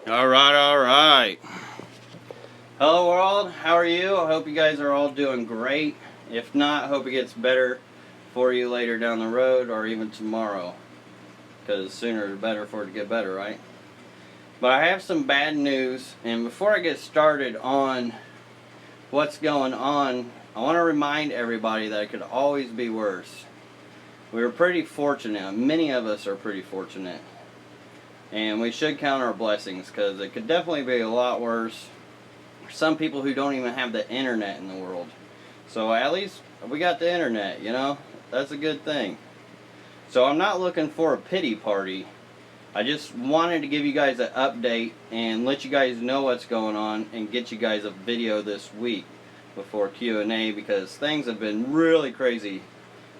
Alright. Hello world, how are you? I hope you guys are all doing great. If not, I hope it gets better for you later down the road or even tomorrow. Because sooner the better for it to get better, right? But I have some bad news, and before I get started on what's going on, I want to remind everybody that it could always be worse. We were pretty fortunate. Many of us are pretty fortunate. And we should count our blessings, because it could definitely be a lot worse for some people who don't even have the internet in the world. So at least we got the internet, you know? That's a good thing. So I'm not looking for a pity party. I just wanted to give you guys an update and let you guys know what's going on and get you guys a video this week before Q&A, because things have been really crazy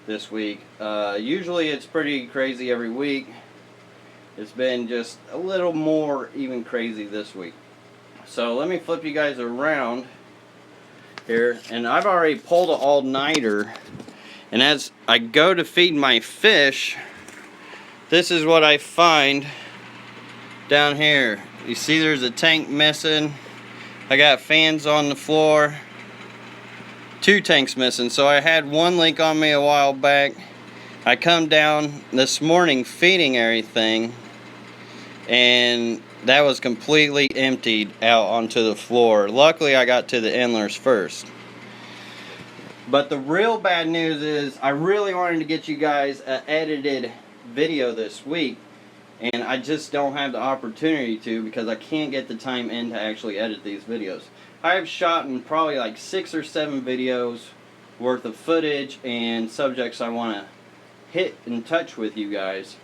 this week. Usually it's pretty crazy every week. It's been just a little more even crazy this week. So let me flip you guys around here. And I've already pulled an all-nighter. And as I go to feed my fish, this is what I find down here. You see there's a tank missing. I got fans on the floor. 2 tanks missing. So I had one leak on me a while back. I come down this morning feeding everything, and that was completely emptied out onto the floor. Luckily I got to the endlers first. But the real bad news is I really wanted to get you guys an edited video this week, and I just don't have the opportunity to, because I can't get the time in to actually edit these videos. I have shot in probably like 6 or 7 videos worth of footage and subjects I want to hit and touch with you guys,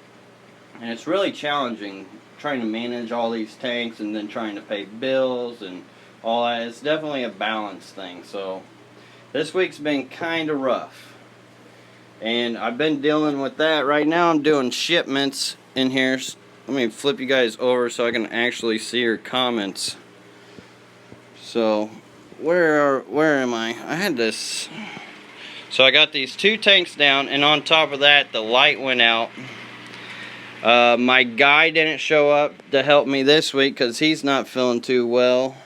and it's really challenging trying to manage all these tanks and then trying to pay bills and all that. It's definitely a balance thing. So this week's been kind of rough, and I've been dealing with that. Right now I'm doing shipments in here. Let me flip you guys over so I can actually see your comments. So where am I? I had this. So I got these 2 tanks down, and on top of that the light went out. My guy didn't show up to help me this week because he's not feeling too well.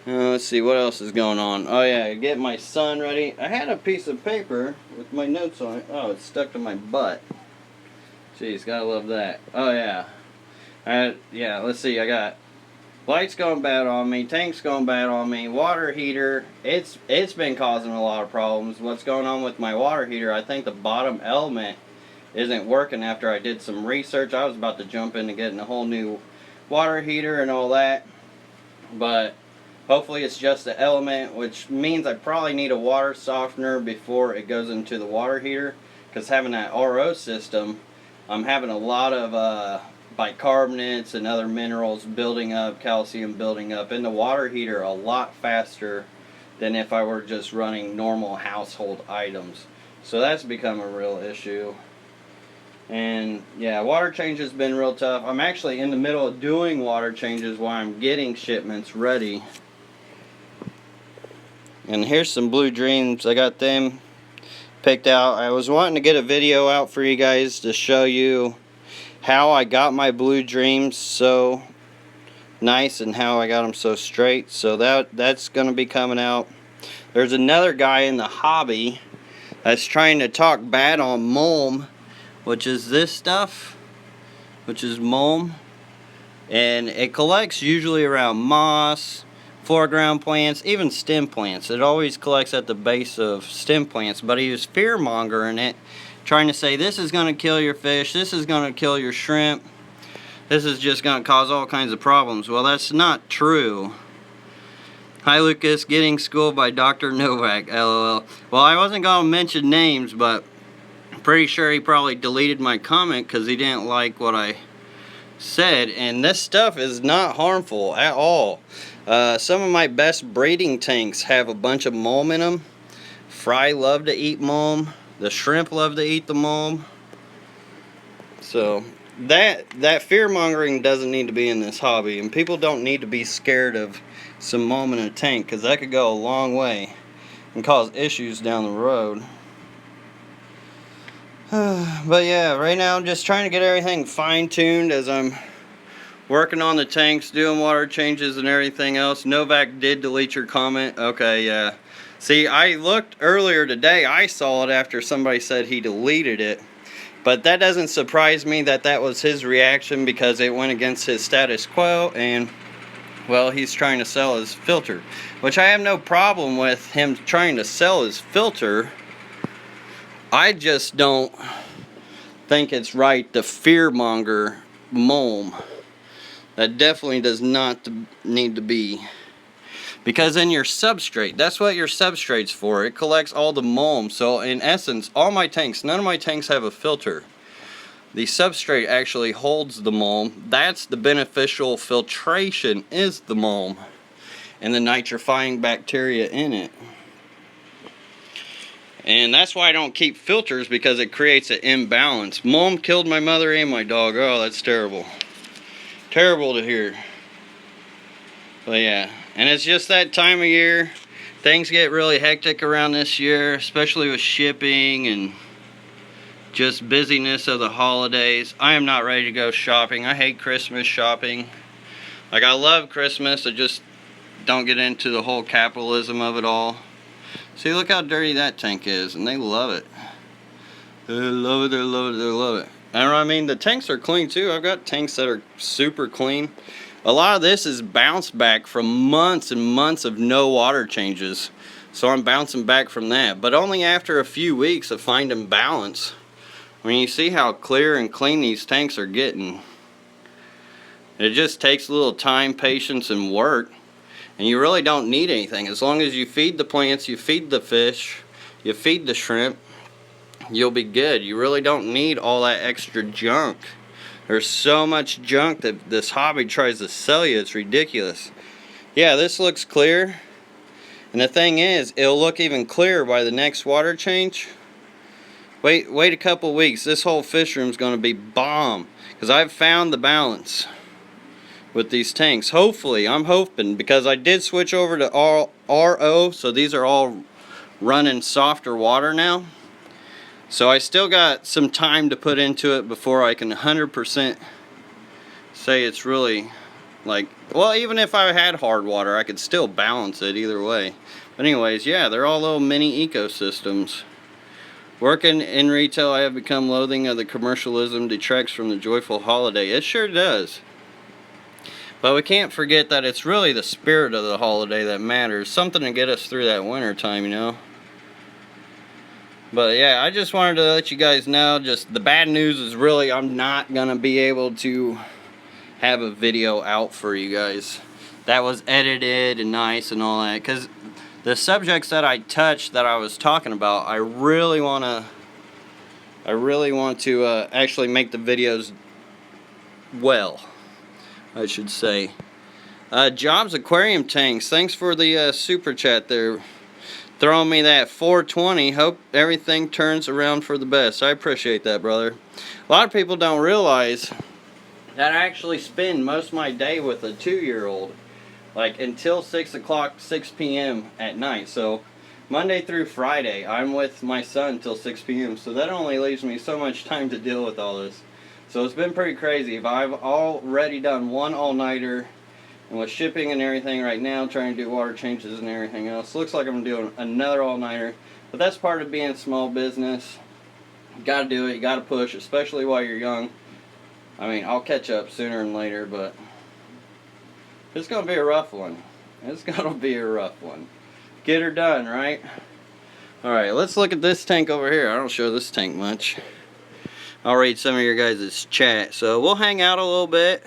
Let's see what else is going on. Oh yeah, get my son ready. I had a piece of paper with my notes on it. Oh, it's stuck to my butt. Jeez, gotta love that. Oh yeah. Yeah, let's see. I got lights going bad on me, tanks going bad on me, water heater. It's been causing a lot of problems. What's going on with my water heater? I think the bottom element isn't working. After I did some research, I was about to jump into getting a whole new water heater and all that, but hopefully it's just the element, which means I probably need a water softener before it goes into the water heater, because having that RO system, I'm having a lot of bicarbonates and other minerals building up, calcium building up in the water heater a lot faster than if I were just running normal household items. So that's become a real issue. And yeah, water change has been real tough. I'm actually in the middle of doing water changes while I'm getting shipments ready. And here's some Blue Dreams. I got them picked out. I was wanting to get a video out for you guys to show you how I got my Blue Dreams so nice and how I got them so straight. So that's going to be coming out. There's another guy in the hobby that's trying to talk bad on mulm, which is this stuff, which is mulm, and it collects usually around moss, foreground plants, even stem plants. It always collects at the base of stem plants, but he was fear-mongering it, trying to say this is going to kill your fish, this is going to kill your shrimp, this is just going to cause all kinds of problems. Well, that's not true. Hi Lucas, getting schooled by Dr. Novak, LOL. Well, I wasn't going to mention names, but pretty sure he probably deleted my comment because he didn't like what I said. And this stuff is not harmful at all. Some of my best breeding tanks have a bunch of mulm in them. Fry love to eat mulm. The shrimp love to eat the mulm. So that fear mongering doesn't need to be in this hobby, and people don't need to be scared of some mulm in a tank, because that could go a long way and cause issues down the road. But yeah, right now I'm just trying to get everything fine-tuned as I'm working on the tanks, doing water changes and everything else. Novak did delete your comment. Okay, yeah. See, I looked earlier today. I saw it after somebody said he deleted it. But that doesn't surprise me that that was his reaction, because it went against his status quo, and well, he's trying to sell his filter, which I have no problem with him trying to sell his filter. I just don't think it's right to fearmonger mulm. That definitely does not need to be. Because in your substrate, that's what your substrate's for. It collects all the mulm. So in essence, all my tanks, none of my tanks have a filter. The substrate actually holds the mulm. That's the beneficial filtration, is the mulm and the nitrifying bacteria in it. And that's why I don't keep filters, because it creates an imbalance. Mulm killed my mother and my dog. Oh, that's terrible. Terrible to hear. But yeah, and it's just that time of year. Things get really hectic around this year, especially with shipping and just busyness of the holidays. I am not ready to go shopping. I hate Christmas shopping. Like, I love Christmas, I just don't get into the whole capitalism of it all. See, look how dirty that tank is, and they love it. They love it, they love it, they love it. And I mean, the tanks are clean too. I've got tanks that are super clean. A lot of this is bounced back from months and months of no water changes. So I'm bouncing back from that. But only after a few weeks of finding balance. I mean, you see how clear and clean these tanks are getting. It just takes a little time, patience, and work. And you really don't need anything. As long as you feed the plants, you feed the fish, you feed the shrimp, you'll be good. You really don't need all that extra junk. There's so much junk that this hobby tries to sell you. It's ridiculous. Yeah, this looks clear. And the thing is, it'll look even clearer by the next water change. Wait a couple weeks. This whole fish room is going to be bomb. Because I've found the balance with these tanks. Hopefully, I'm hoping, because I did switch over to RO, so these are all running softer water now. So I still got some time to put into it before I can 100% say it's really like, well, even if I had hard water, I could still balance it either way. But anyways, yeah, they're all little mini ecosystems. Working in retail, I have become loathing of the commercialism detracts from the joyful holiday. It sure does. But we can't forget that it's really the spirit of the holiday that matters. Something to get us through that winter time, you know. But yeah, I just wanted to let you guys know, just the bad news is really I'm not going to be able to have a video out for you guys that was edited and nice and all that. Because the subjects that I touched that I was talking about, I really want to actually make the videos well, I should say. Jobs Aquarium Tanks, thanks for the super chat there. Throwing me that 420. Hope everything turns around for the best. I appreciate that, brother. A lot of people don't realize that I actually spend most of my day with a 2-year-old. Like until 6 o'clock, 6 p.m. at night. So Monday through Friday, I'm with my son till 6 p.m. So that only leaves me so much time to deal with all this. So it's been pretty crazy. I've already done one all-nighter. And with shipping and everything right now, trying to do water changes and everything else, looks like I'm doing another all-nighter. But that's part of being small business. You gotta do it, you gotta push, especially while you're young. I mean, I'll catch up sooner than later, but it's gonna be a rough one. It's gonna be a rough one. Get her done, right? Alright, let's look at this tank over here. I don't show this tank much. I'll read some of your guys' chat. So we'll hang out a little bit.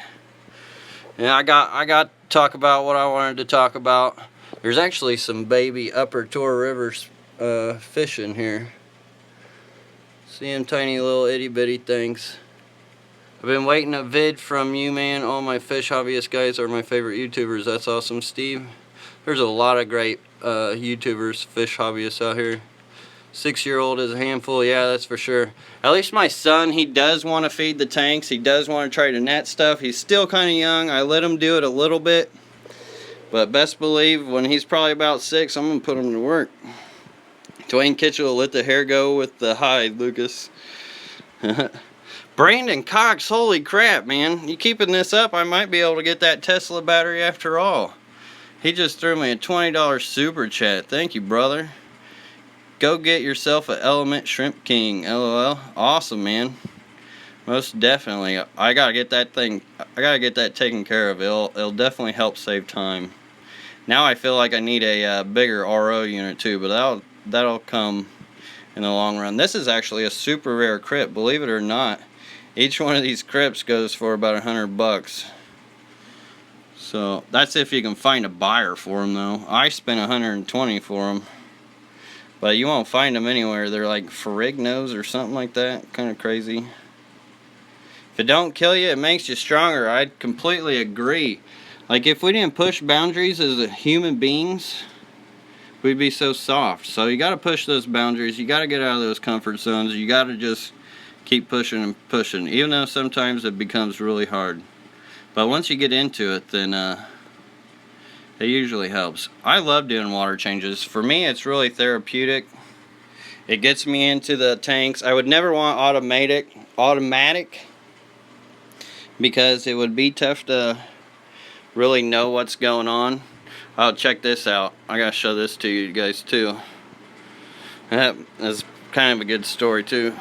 Yeah, I got to talk about what I wanted to talk about. There's actually some baby upper Tor Rivers fish in here. See them tiny little itty bitty things. I've been waiting a vid from you, man. All my fish hobbyist guys are my favorite YouTubers. That's awesome, Steve. There's a lot of great YouTubers, fish hobbyists out here. 6-year-old is a handful, yeah, that's for sure. At least my son, he does want to feed the tanks. He does want to try to net stuff. He's still kind of young. I let him do it a little bit. But best believe, when he's probably about 6, I'm going to put him to work. Dwayne Kitchell will let the hair go with the hide, Lucas. Brandon Cox, holy crap, man. You keeping this up, I might be able to get that Tesla battery after all. He just threw me a $20 super chat. Thank you, brother. Go get yourself an Element Shrimp King, LOL. Awesome, man. Most definitely. I gotta get that thing, I gotta get that taken care of. It'll definitely help save time. Now I feel like I need a bigger RO unit too, but that'll come in the long run. This is actually a super rare crypt, believe it or not. Each one of these crypts goes for about $100. So that's if you can find a buyer for them, though. I spent $120 for them, but you won't find them anywhere. They're like Ferrignos or something like that. Kind of crazy. If it don't kill you, it makes you stronger. I completely agree. Like, if we didn't push boundaries as human beings, we'd be so soft. So you got to push those boundaries. You got to get out of those comfort zones. You got to just keep pushing and pushing, even though sometimes it becomes really hard. But once you get into it, then it usually helps. I love doing water changes. For me, it's really therapeutic. It gets me into the tanks. I would never want automatic, because it would be tough to really know what's going on. Oh, check this out. I gotta show this to you guys too. That's kind of a good story too.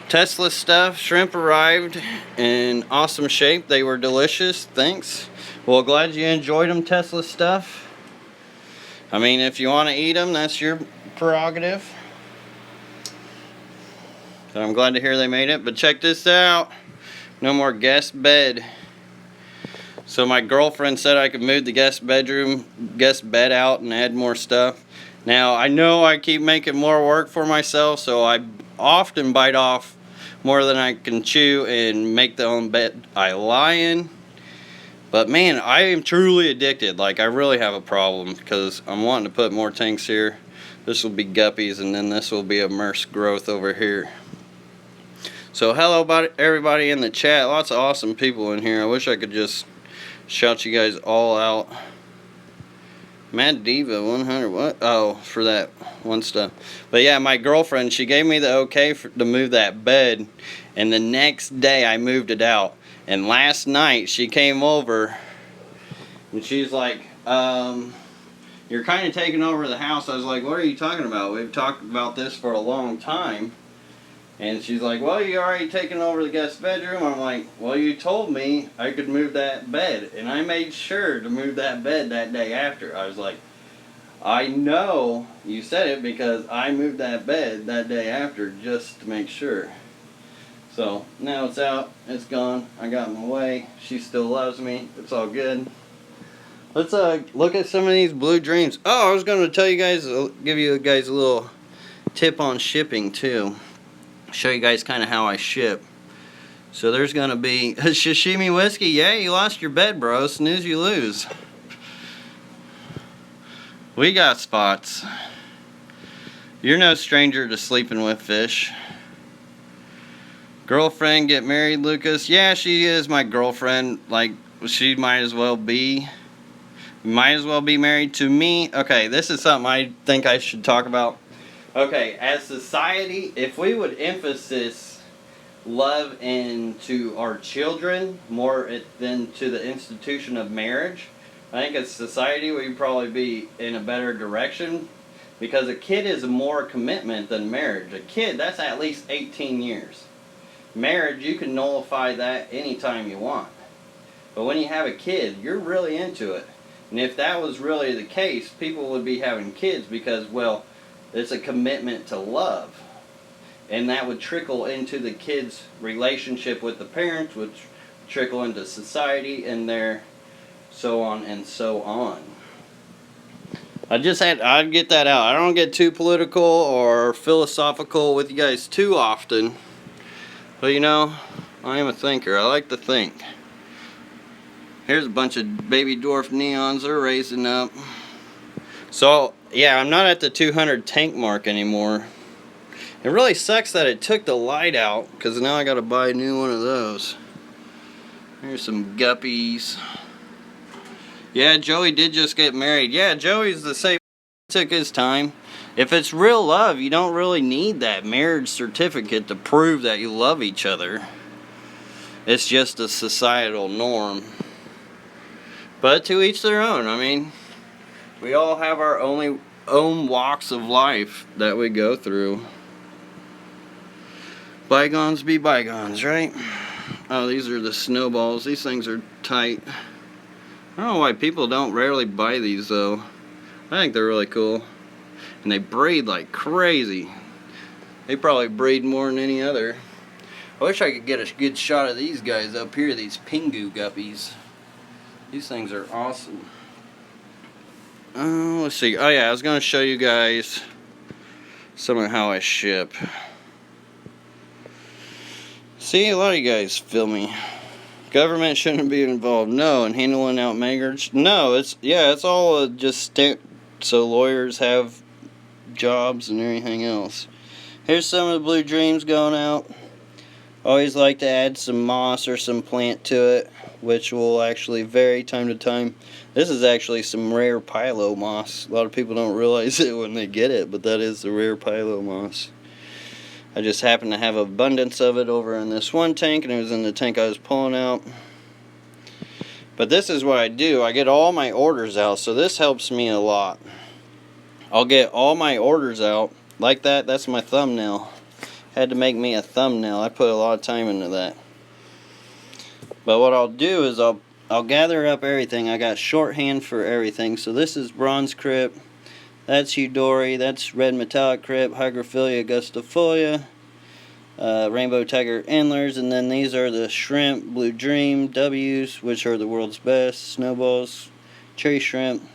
Tesla stuff. Shrimp arrived in awesome shape. They were delicious. Thanks. Well, glad you enjoyed them, Tesla stuff. I mean, if you want to eat them, that's your prerogative. So I'm glad to hear they made it. But check this out. No more guest bed. So my girlfriend said I could move the guest bed out and add more stuff. Now, I know I keep making more work for myself, so I often bite off more than I can chew and make the own bed I lie in. But man, I am truly addicted. Like, I really have a problem, because I'm wanting to put more tanks here. This will be guppies, and then this will be a merce growth over here. So hello everybody in the chat. Lots of awesome people in here. I wish I could just shout you guys all out. Mad Diva 100, what? Oh, for that one stuff. But yeah, my girlfriend, she gave me the okay to move that bed, and the next day I moved it out. And last night she came over and she's like, you're kind of taking over the house. I was like, what are you talking about? We've talked about this for a long time. And she's like, well, you already taken over the guest bedroom. I'm like, well, you told me I could move that bed. And I made sure to move that bed that day after. I was like, I know you said it, because I moved that bed that day after just to make sure. So now it's out. It's gone. I got my way. She still loves me. It's all good. Let's look at some of these blue dreams. Oh, I was going to tell you guys, give you guys a little tip on shipping too. Show you guys kind of how I ship. So there's gonna be sashimi whiskey. Yeah, you lost your bed, bro. Snooze you lose. We got spots. You're no stranger to sleeping with fish. Girlfriend get married, Lucas. Yeah, she is my girlfriend. Like, she might as well be married to me. Okay, this is something I think I should talk about. Okay, as society, if we would emphasize love into our children more than to the institution of marriage, I think as society we'd probably be in a better direction, because a kid is more commitment than marriage. A kid, that's at least 18 years. Marriage, you can nullify that anytime you want. But when you have a kid, you're really into it. And if that was really the case, people would be having kids because, well, it's a commitment to love. And that would trickle into the kid's relationship with the parents, which trickle into society, and their so on and so on. I'd get that out. I don't get too political or philosophical with you guys too often. But you know, I am a thinker. I like to think. Here's a bunch of baby dwarf neons. They're raising up. So, yeah, I'm not at the 200 tank mark anymore. It really sucks that it took the light out, because now I got to buy a new one of those. Here's some guppies. Yeah, Joey did just get married. Yeah, Joey's the same. Took his time. If it's real love, you don't really need that marriage certificate to prove that you love each other. It's just a societal norm. But to each their own. I mean, we all have our own walks of life that we go through. Bygones be bygones, right? Oh, these are the snowballs. These things are tight. I don't know why people don't rarely buy these though. I think they're really cool. And they breed like crazy. They probably breed more than any other. I wish I could get a good shot of these guys up here, these Pingu guppies. These things are awesome. Let's see. Oh yeah, I was going to show you guys some of how I ship. See, a lot of you guys feel me. Government shouldn't be involved. No, and handling out migrants. No, it's all just so lawyers have jobs and everything else. Here's some of the Blue Dreams going out. Always like to add some moss or some plant to it, which will actually vary time to time. This is actually some rare pilo moss. A lot of people don't realize it when they get it, but that is the rare pilo moss. I just happen to have abundance of it over in this one tank, and it was in the tank I was pulling out. But this is what I do. I get all my orders out, so this helps me a lot. I'll get all my orders out like that. That's my thumbnail. Had to make me a thumbnail. I put a lot of time into that. But what I'll do is I'll gather up everything. I got shorthand for everything. So this is bronze crypt. That's Eudori. That's red metallic crypt. Hygrophila augustifolia. Rainbow tiger antlers. And then these are the shrimp, Blue Dream, W's, which are the world's best. Snowballs, cherry shrimp,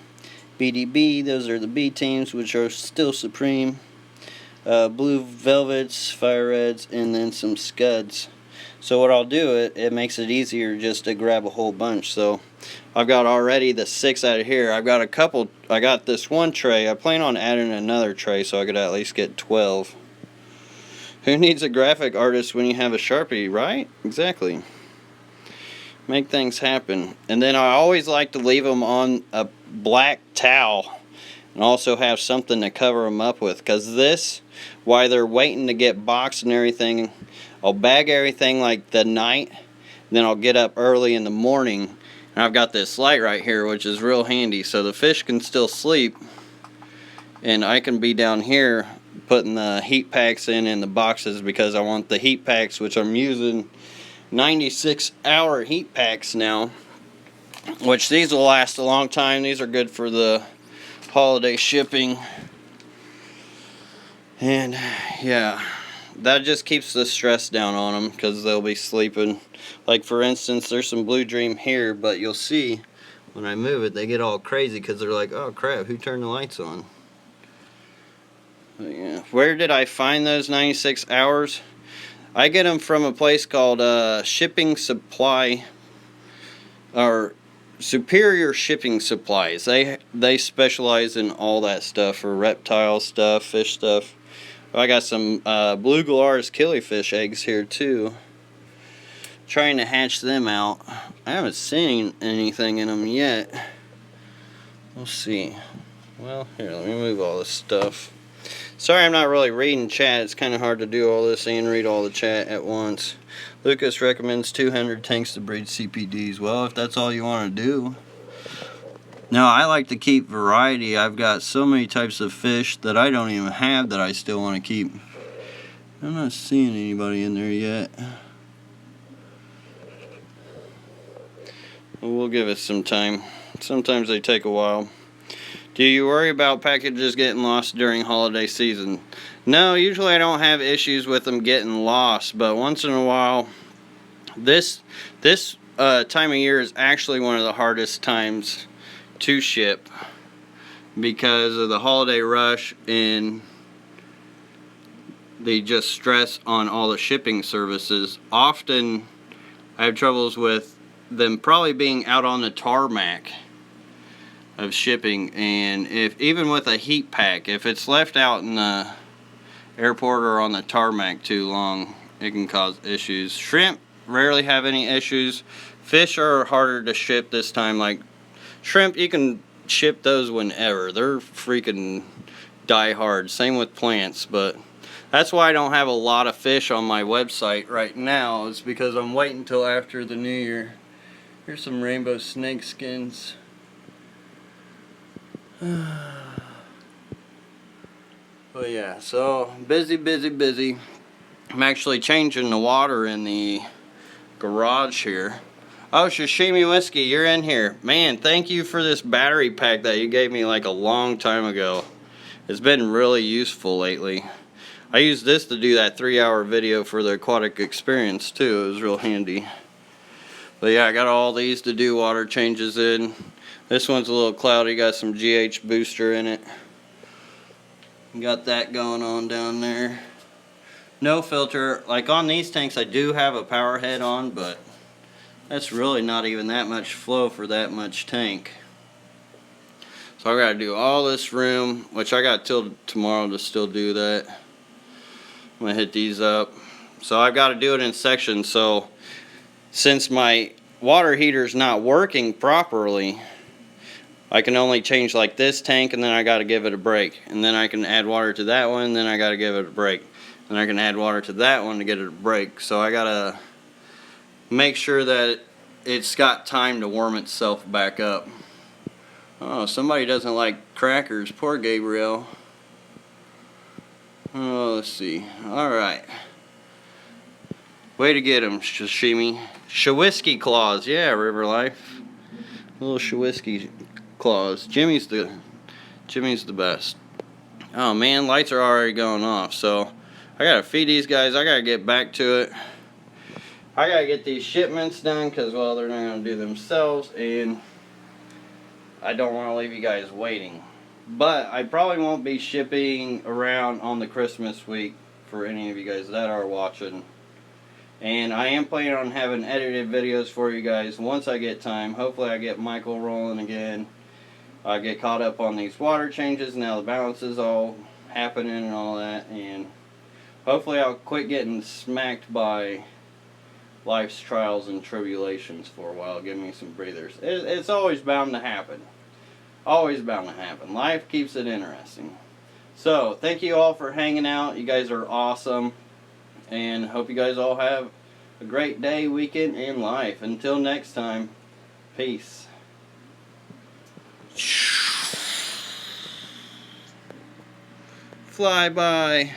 BDB. Those are the B teams, which are still supreme. Blue velvets, fire reds, and then some scuds. So what I'll do, it makes it easier just to grab a whole bunch. So I've got already the 6 out of here. I've got a couple. I got this one tray. I plan on adding another tray so I could at least get 12. Who needs a graphic artist when you have a Sharpie, right? Exactly. Make things happen. And then I always like to leave them on a black towel and also have something to cover them up with, because this, while they're waiting to get boxed and everything, I'll bag everything like the night, then I'll get up early in the morning, and I've got this light right here, which is real handy, so the fish can still sleep, and I can be down here putting the heat packs in the boxes, because I want the heat packs, which I'm using 96-hour heat packs now, which these will last a long time. These are good for the holiday shipping. And yeah, that just keeps the stress down on them, because they'll be sleeping. Like for instance, there's some Blue Dream here, but you'll see when I move it, they get all crazy because they're like, oh crap, who turned the lights on? But yeah, where did I find those 96 hours? I get them from a place called Shipping Supply, or Superior Shipping Supplies. They specialize in all that stuff, for reptile stuff, fish stuff. I got some blue Galaris killifish eggs here too. Trying to hatch them out. I haven't seen anything in them yet. We'll see. Well, here, let me move all this stuff. Sorry I'm not really reading chat. It's kind of hard to do all this and read all the chat at once. Lucas recommends 200 tanks to breed CPDs. Well, if that's all you want to do. No, I like to keep variety. I've got so many types of fish that I don't even have that I still want to keep. I'm not seeing anybody in there yet. Well, we'll give it some time. Sometimes they take a while. Do you worry about packages getting lost during holiday season? No, usually I don't have issues with them getting lost, but once in a while, this time of year is actually one of the hardest times to ship because of the holiday rush and the just stress on all the shipping services. Often I have troubles with them probably being out on the tarmac of shipping, and if even with a heat pack, if it's left out in the airport or on the tarmac too long, it can cause issues. Shrimp rarely have any issues. Fish are harder to ship this time. Like shrimp, you can ship those whenever. They're freaking die hard. Same with plants, but That's why I don't have a lot of fish on my website right now, is because I'm waiting until after the new year. Here's some rainbow snake skins. But yeah, so busy, busy, busy. I'm actually changing the water in the garage here. Oh, Sashimi Whiskey, you're in here. Man, thank you for this battery pack that you gave me like a long time ago. It's been really useful lately. I used this to do that 3-hour video for the aquatic experience too. It was real handy. But yeah, I got all these to do water changes in. This one's a little cloudy, got some GH booster in it. Got that going on down there. No filter. Like on these tanks I do have a power head on, but that's really not even that much flow for that much tank. So I gotta do all this room, which I got till tomorrow to still do that. I'm gonna hit these up. So I've got to do it in sections. So since my water heater's not working properly, I can only change like this tank, and then I got to give it a break, and then I can add water to that one, then I got to give it a break, and I can add water to that one to get it a break. So I got to make sure that it's got time to warm itself back up. Oh, somebody doesn't like crackers. Poor Gabriel. Oh, let's see. Alright. Way to get him, Sashimi. Shawisky claws. Yeah, River Life. Little Shawisky claws. Jimmy's the best. Oh man, lights are already going off. So I gotta feed these guys. I gotta get back to it. I gotta get these shipments done because, well, they're not gonna do themselves, and I don't want to leave you guys waiting. But I probably won't be shipping around on the Christmas week for any of you guys that are watching. And I am planning on having edited videos for you guys once I get time. Hopefully I get Michael rolling again. I get caught up on these water changes. Now the balance is all happening and all that. And hopefully I'll quit getting smacked by life's trials and tribulations for a while. Give me some breathers. It's always bound to happen. Always bound to happen. Life keeps it interesting. So, thank you all for hanging out. You guys are awesome. And hope you guys all have a great day, weekend, and life. Until next time, peace. Fly by.